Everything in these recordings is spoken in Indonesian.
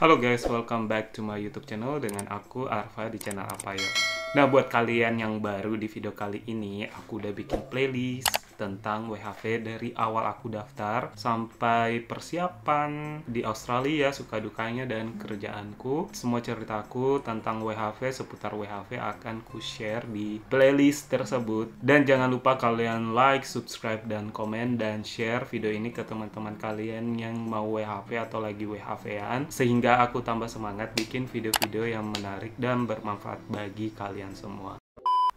Halo guys, welcome back to my YouTube channel dengan aku Arfa di channel Apayo. Nah, buat kalian yang baru di video kali ini, aku udah bikin playlist tentang WHV dari awal aku daftar sampai persiapan di Australia, suka dukanya dan kerjaanku. Semua ceritaku tentang WHV, seputar WHV akan ku share di playlist tersebut. Dan jangan lupa kalian like, subscribe, dan komen dan share video ini ke teman-teman kalian yang mau WHV atau lagi WHV-an, sehingga aku tambah semangat bikin video-video yang menarik dan bermanfaat bagi kalian semua.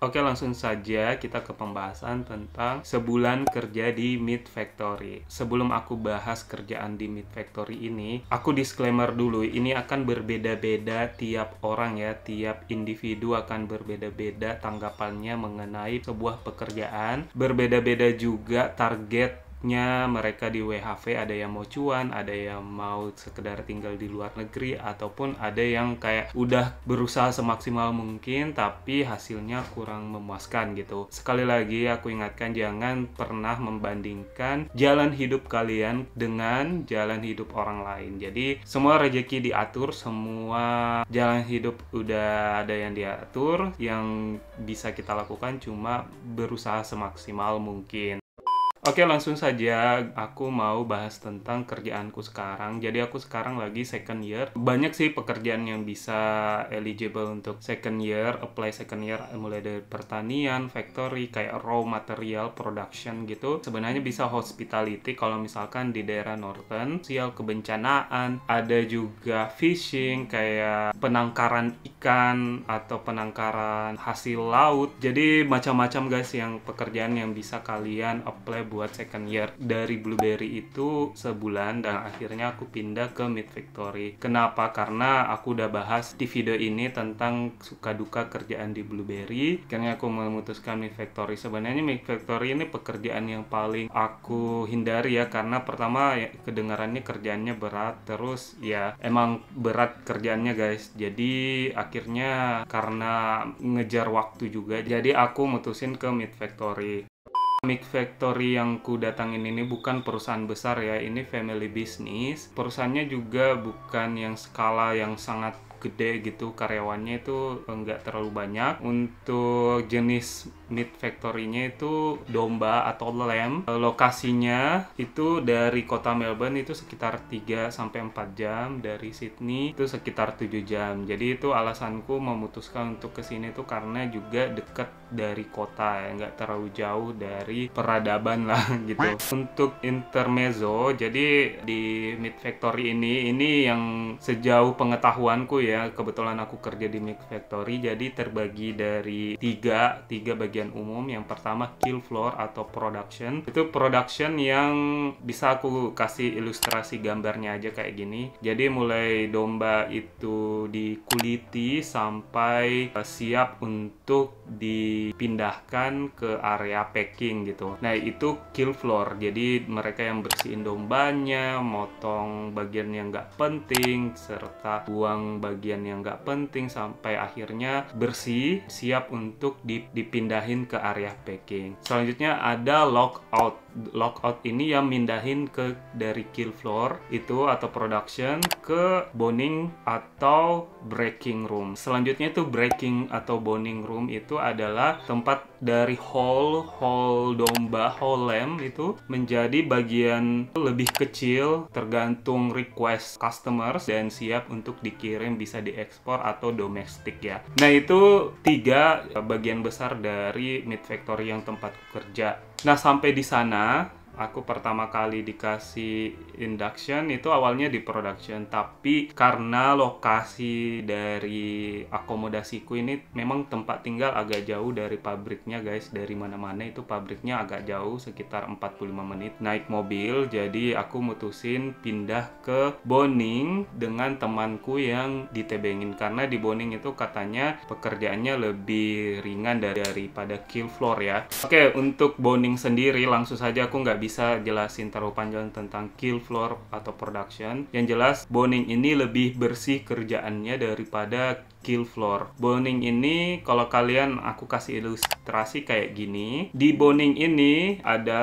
Oke, langsung saja kita ke pembahasan tentang sebulan kerja di Meat Factory. Sebelum aku bahas kerjaan di Meat Factory ini, aku disclaimer dulu, ini akan berbeda-beda tiap orang ya, tiap individu akan berbeda-beda tanggapannya mengenai sebuah pekerjaan. Berbeda-beda juga targetnya mereka di WHV, ada yang mau cuan, ada yang mau sekedar tinggal di luar negeri, ataupun ada yang kayak udah berusaha semaksimal mungkin tapi hasilnya kurang memuaskan gitu. Sekali lagi aku ingatkan, jangan pernah membandingkan jalan hidup kalian dengan jalan hidup orang lain. Jadi semua rezeki diatur, semua jalan hidup udah ada yang diatur, yang bisa kita lakukan cuma berusaha semaksimal mungkin. Oke, langsung saja aku mau bahas tentang kerjaanku sekarang. Jadi aku sekarang lagi second year. Banyak sih pekerjaan yang bisa eligible untuk second year, apply second year, mulai dari pertanian, factory, kayak raw material production gitu. Sebenarnya bisa hospitality kalau misalkan di daerah Northern, sosial kebencanaan, ada juga fishing, kayak penangkaran ikan atau penangkaran hasil laut. Jadi macam-macam guys yang pekerjaan yang bisa kalian apply buat second year. Dari Blueberry itu sebulan dan akhirnya aku pindah ke Meat Factory. Kenapa? Karena aku udah bahas di video ini tentang suka duka kerjaan di Blueberry. Akhirnya aku memutuskan Meat Factory. Sebenarnya Meat Factory ini pekerjaan yang paling aku hindari ya, karena pertama ya, kedengarannya kerjaannya berat, terus ya emang berat kerjaannya guys. Jadi akhirnya karena ngejar waktu juga, jadi aku mutusin ke Meat Factory. Meat Factory yang ku datangin ini bukan perusahaan besar ya, ini family business. Perusahaannya juga bukan yang skala yang sangat gede gitu, karyawannya itu enggak terlalu banyak. Untuk jenis Meat Factory-nya itu domba atau lamb. Lokasinya itu dari kota Melbourne itu sekitar 3-4 jam, dari Sydney itu sekitar 7 jam. Jadi itu alasanku memutuskan untuk kesini tuh karena juga deket dari kota ya, nggak terlalu jauh dari peradaban lah gitu. Untuk intermezzo, jadi di Meat Factory ini yang sejauh pengetahuanku ya, kebetulan aku kerja di Meat Factory, jadi terbagi dari tiga bagian umum. Yang pertama kill floor atau production. Itu production yang bisa aku kasih ilustrasi gambarnya aja kayak gini. Jadi mulai domba itu dikuliti sampai siap untuk dipindahkan ke area packing gitu. Nah, itu kill floor. Jadi mereka yang bersihin dombanya, motong bagian yang nggak penting, serta buang bagian yang nggak penting sampai akhirnya bersih, siap untuk dipindahin ke area packing. Selanjutnya ada lockout. Lockout ini yang mindahin ke dari kill floor itu atau production ke boning atau breaking room. Selanjutnya itu breaking atau boning room itu adalah tempat dari whole domba, whole lamb itu menjadi bagian lebih kecil tergantung request customers dan siap untuk dikirim, bisa diekspor atau domestik ya. Nah, itu tiga bagian besar dari Meat Factory yang tempatku kerja. Nah, sampai di sana aku pertama kali dikasih induction itu awalnya di production, tapi karena lokasi dari akomodasiku ini memang tempat tinggal agak jauh dari pabriknya guys, dari mana-mana itu pabriknya agak jauh, sekitar 45 menit naik mobil. Jadi aku mutusin pindah ke boning dengan temanku yang ditebengin, karena di boning itu katanya pekerjaannya lebih ringan daripada kill floor ya. Oke, untuk boning sendiri langsung saja aku nggak bisa jelasin terlalu panjang tentang kill floor atau production. Yang jelas boning ini lebih bersih kerjaannya daripada kill floor. Boning ini kalau kalian aku kasih ilustrasi kayak gini. Di boning ini ada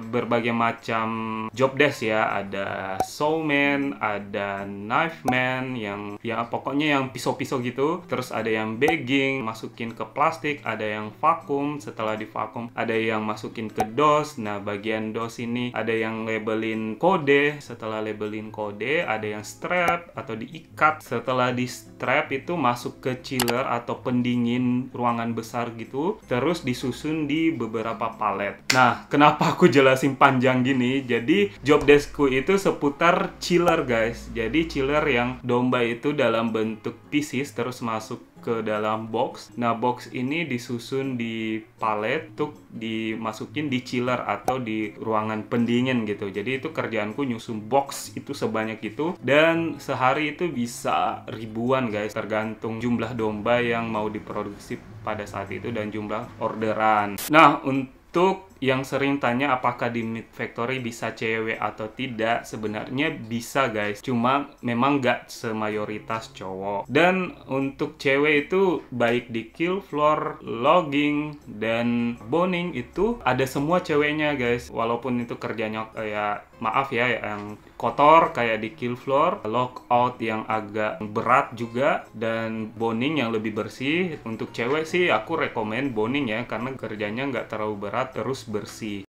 berbagai macam job desk ya. Ada sawman, ada knife man yang ya pokoknya yang pisau-pisau gitu. Terus ada yang bagging, masukin ke plastik, ada yang vakum, setelah di vakum ada yang masukin ke DOS. Nah, bagian DOS ini ada yang labelin kode, setelah labelin kode ada yang strap atau diikat. Setelah di strap itu masuk ke chiller atau pendingin ruangan besar gitu, terus disusun di beberapa palet. Nah, kenapa aku jelasin panjang gini? Jadi job deskku itu seputar chiller guys. Jadi chiller yang domba itu dalam bentuk pieces terus masuk ke dalam box. Nah, box ini disusun di palet untuk dimasukin di chiller atau di ruangan pendingin gitu. Jadi itu kerjaanku nyusun box itu sebanyak itu, dan sehari itu bisa ribuan guys, tergantung jumlah domba yang mau diproduksi pada saat itu dan jumlah orderan. Nah, untuk yang sering tanya apakah di Meat Factory bisa cewek atau tidak, sebenarnya bisa guys, cuma memang nggak semayoritas cowok. Dan untuk cewek itu baik di kill floor, logging, dan boning itu ada semua ceweknya guys. Walaupun itu kerjanya kayak maaf ya yang kotor kayak di kill floor, lockout yang agak berat juga, dan boning yang lebih bersih. Untuk cewek sih aku rekomen boning ya, karena kerjanya nggak terlalu berat terus bersih.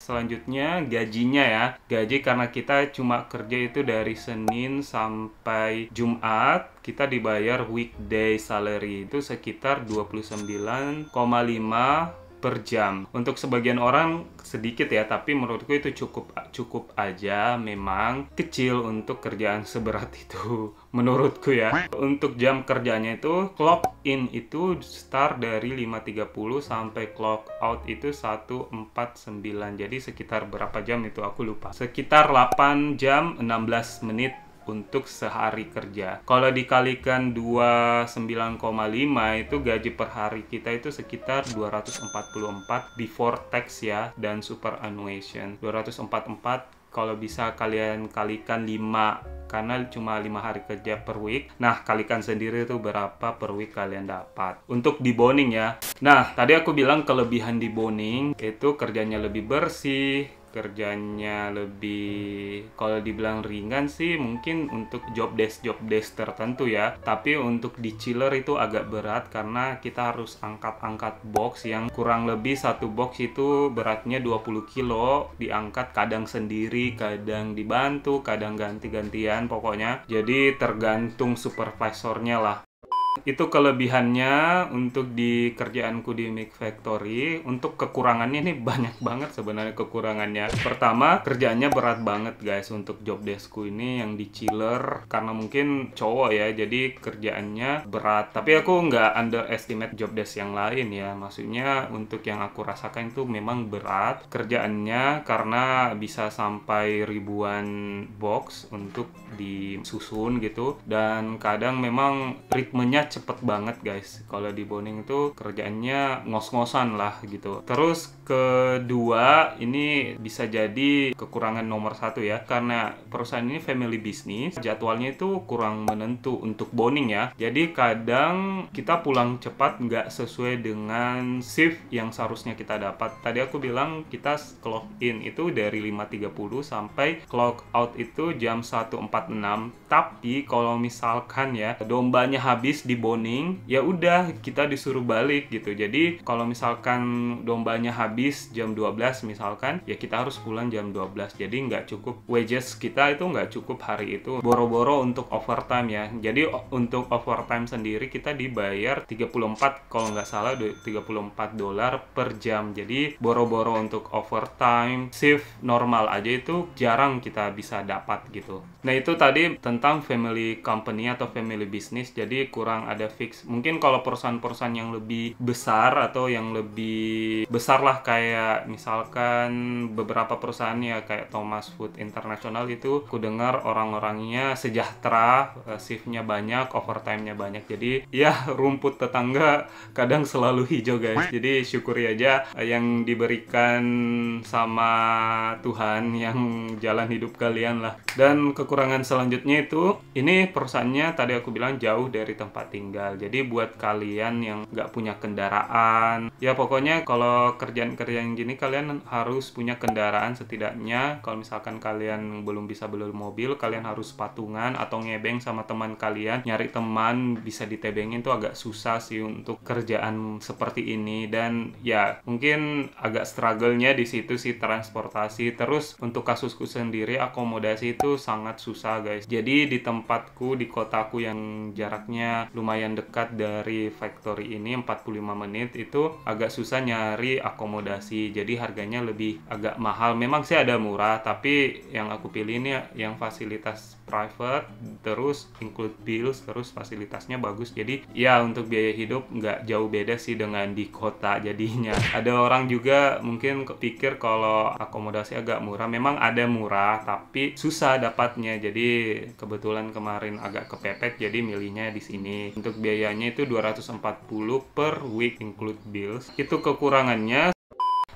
Selanjutnya gajinya ya. Gaji karena kita cuma kerja itu dari Senin sampai Jumat, kita dibayar weekday salary itu sekitar 29,5 per jam. Untuk sebagian orang sedikit ya, tapi menurutku itu cukup aja, memang kecil untuk kerjaan seberat itu menurutku ya. Untuk jam kerjanya itu clock in itu start dari 5.30 sampai clock out itu 1.49. Jadi sekitar berapa jam itu aku lupa. Sekitar 8 jam 16 menit untuk sehari kerja. Kalau dikalikan 29,5 itu gaji per hari kita itu sekitar 244 before tax ya, dan superannuation 244. Kalau bisa kalian kalikan 5 karena cuma 5 hari kerja per week. Nah, kalikan sendiri itu berapa per week kalian dapat. Untuk di boning ya. Nah, tadi aku bilang kelebihan di boning itu kerjanya lebih bersih, kerjanya lebih, kalau dibilang ringan sih mungkin untuk job desk tertentu ya, tapi untuk di chiller itu agak berat karena kita harus angkat-angkat box yang kurang lebih satu box itu beratnya 20 kilo, diangkat kadang sendiri, kadang dibantu, kadang ganti-gantian pokoknya, jadi tergantung supervisornya lah. Itu kelebihannya untuk di kerjaanku di Meat Factory. Untuk kekurangannya ini banyak banget sebenarnya kekurangannya. Pertama, kerjaannya berat banget guys untuk job deskku ini yang di chiller, karena mungkin cowok ya, jadi kerjaannya berat. Tapi aku nggak underestimate job desk yang lain ya, maksudnya untuk yang aku rasakan itu memang berat kerjaannya, karena bisa sampai ribuan box untuk disusun gitu, dan kadang memang ritmenya cepet banget guys. Kalau di boning itu kerjaannya ngos-ngosan lah gitu. Terus kedua, ini bisa jadi kekurangan nomor satu ya, karena perusahaan ini family business, jadwalnya itu kurang menentu untuk boning ya. Jadi kadang kita pulang cepat nggak sesuai dengan shift yang seharusnya kita dapat. Tadi aku bilang kita clock in itu dari 5.30 sampai clock out itu jam 1.46. Tapi kalau misalkan ya dombanya habis di boning, ya udah kita disuruh balik gitu. Jadi kalau misalkan dombanya habis jam 12 misalkan, ya kita harus pulang jam 12. Jadi nggak cukup, wages kita itu nggak cukup hari itu. Boro-boro untuk overtime ya. Jadi untuk overtime sendiri kita dibayar 34, kalau nggak salah $34 per jam. Jadi boro-boro untuk overtime, shift normal aja itu jarang kita bisa dapat gitu. Nah, itu tadi tentang family company atau family business, jadi kurang ada fix. Mungkin kalau perusahaan-perusahaan yang lebih besar atau yang lebih besar lah, kayak misalkan beberapa perusahaan ya kayak Thomas Food International itu aku dengar orang-orangnya sejahtera, shiftnya banyak, overtime-nya banyak. Jadi ya rumput tetangga kadang selalu hijau guys. Jadi syukuri aja yang diberikan sama Tuhan, yang jalan hidup kalian lah. Dan kekurangan selanjutnya itu, ini perusahaannya tadi aku bilang jauh dari tempat tempat tinggal. Jadi buat kalian yang nggak punya kendaraan, ya pokoknya kalau kerjaan-kerjaan gini kalian harus punya kendaraan setidaknya. Kalau misalkan kalian belum bisa beli mobil, kalian harus patungan atau ngebeng sama teman kalian. Nyari teman bisa ditebengin tuh agak susah sih untuk kerjaan seperti ini. Dan ya mungkin agak struggle-nya di situ sih transportasi. Terus untuk kasusku sendiri, akomodasi itu sangat susah guys. Jadi di tempatku, di kotaku yang jaraknya lumayan dekat dari factory ini 45 menit, itu agak susah nyari akomodasi. Jadi harganya lebih agak mahal. Memang sih ada murah, tapi yang aku pilih ini yang fasilitas private, terus include bills, terus fasilitasnya bagus. Jadi ya untuk biaya hidup nggak jauh beda sih dengan di kota jadinya. Ada orang juga mungkin kepikir kalau akomodasi agak murah. Memang ada murah, tapi susah dapatnya. Jadi kebetulan kemarin agak kepepet, jadi milihnya di sini. Untuk biayanya itu 240 per week include bills. Itu kekurangannya.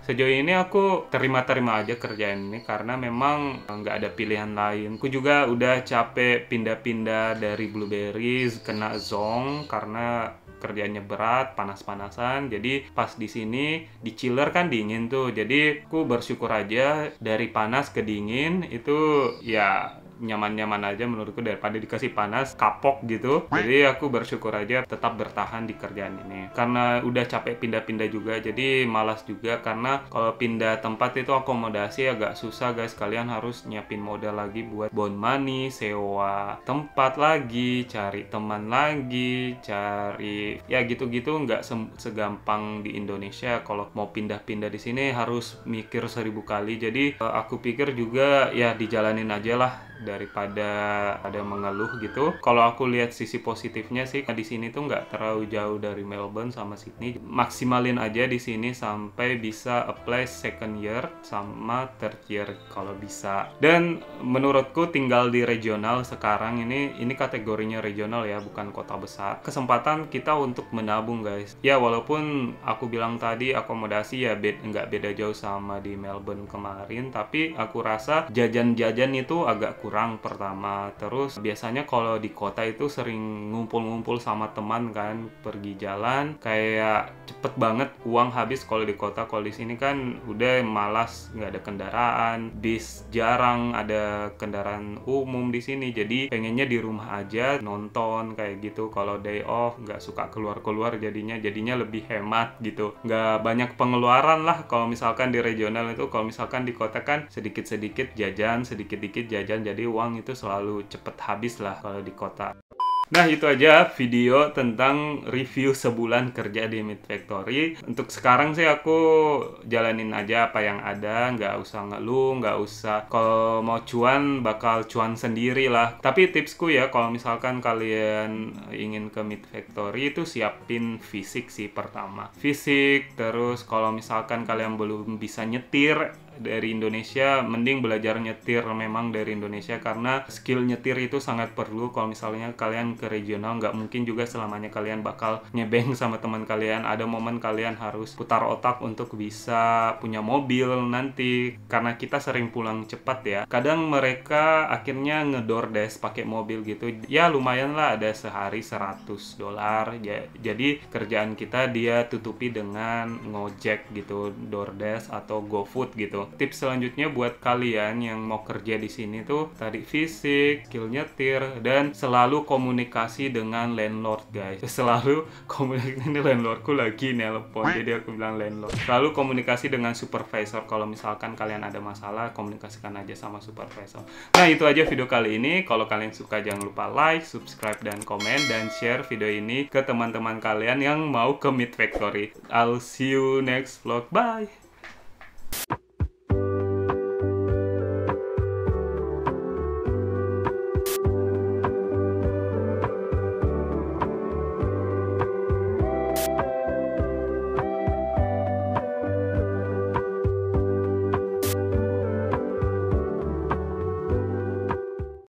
Sejauh ini aku terima-terima aja kerjaan ini karena memang nggak ada pilihan lain. Aku juga udah capek pindah-pindah dari Blueberries kena Zong karena kerjanya berat, panas-panasan. Jadi pas di sini di chiller kan dingin tuh. Jadi aku bersyukur aja dari panas ke dingin itu ya nyaman-nyaman aja menurutku daripada dikasih panas kapok gitu. Jadi aku bersyukur aja tetap bertahan di kerjaan ini karena udah capek pindah-pindah juga, jadi malas juga karena kalau pindah tempat itu akomodasi agak susah guys. Kalian harus nyiapin modal lagi buat bond money, sewa tempat lagi, cari teman lagi, cari ya gitu-gitu. Nggak segampang di Indonesia. Kalau mau pindah-pindah di sini harus mikir 1000 kali. Jadi aku pikir juga ya dijalanin aja lah daripada ada mengeluh gitu. Kalau aku lihat sisi positifnya sih di sini tuh nggak terlalu jauh dari Melbourne sama Sydney. Maksimalin aja di sini sampai bisa apply second year sama third year kalau bisa. Dan menurutku tinggal di regional sekarang ini kategorinya regional ya, bukan kota besar. Kesempatan kita untuk menabung guys. Ya walaupun aku bilang tadi akomodasi ya nggak beda jauh sama di Melbourne kemarin, tapi aku rasa jajan-jajan itu agak kurang pertama. Terus biasanya kalau di kota itu sering ngumpul-ngumpul sama teman kan, pergi jalan kayak cepet banget uang habis kalau di kota. Kalau di sini kan udah malas, nggak ada kendaraan, bis jarang ada kendaraan umum di sini. Jadi pengennya di rumah aja nonton kayak gitu. Kalau day off nggak suka keluar-keluar, jadinya lebih hemat gitu. Nggak banyak pengeluaran lah kalau misalkan di regional itu. Kalau misalkan di kota kan sedikit-sedikit jajan, sedikit-sedikit jajan, jadi uang itu selalu cepet habis lah kalau di kota. Nah itu aja video tentang review sebulan kerja di Meat Factory. Untuk sekarang sih aku jalanin aja apa yang ada, nggak usah ngeluh, nggak usah. Kalau mau cuan bakal cuan sendiri lah. Tapi tipsku ya, kalau misalkan kalian ingin ke Meat Factory itu siapin fisik sih pertama. Fisik, terus kalau misalkan kalian belum bisa nyetir dari Indonesia, mending belajar nyetir memang dari Indonesia karena skill nyetir itu sangat perlu. Kalau misalnya kalian ke regional, nggak mungkin juga selamanya kalian bakal nyebeng sama teman kalian. Ada momen kalian harus putar otak untuk bisa punya mobil nanti, karena kita sering pulang cepat ya. Kadang mereka akhirnya nge-DoorDash pakai mobil gitu. Ya lumayan lah, ada sehari $100. Jadi kerjaan kita dia tutupi dengan ngojek gitu, DoorDash atau GoFood gitu. Tips selanjutnya buat kalian yang mau kerja di sini tuh tadi fisik, skill nyetir, dan selalu komunikasi dengan landlord guys. Selalu komunikasi, ini landlordku lagi nelpon jadi aku bilang landlord. Selalu komunikasi dengan supervisor. Kalau misalkan kalian ada masalah, komunikasikan aja sama supervisor. Nah itu aja video kali ini. Kalau kalian suka jangan lupa like, subscribe, dan komen, dan share video ini ke teman-teman kalian yang mau ke Meat Factory. I'll see you next vlog. Bye.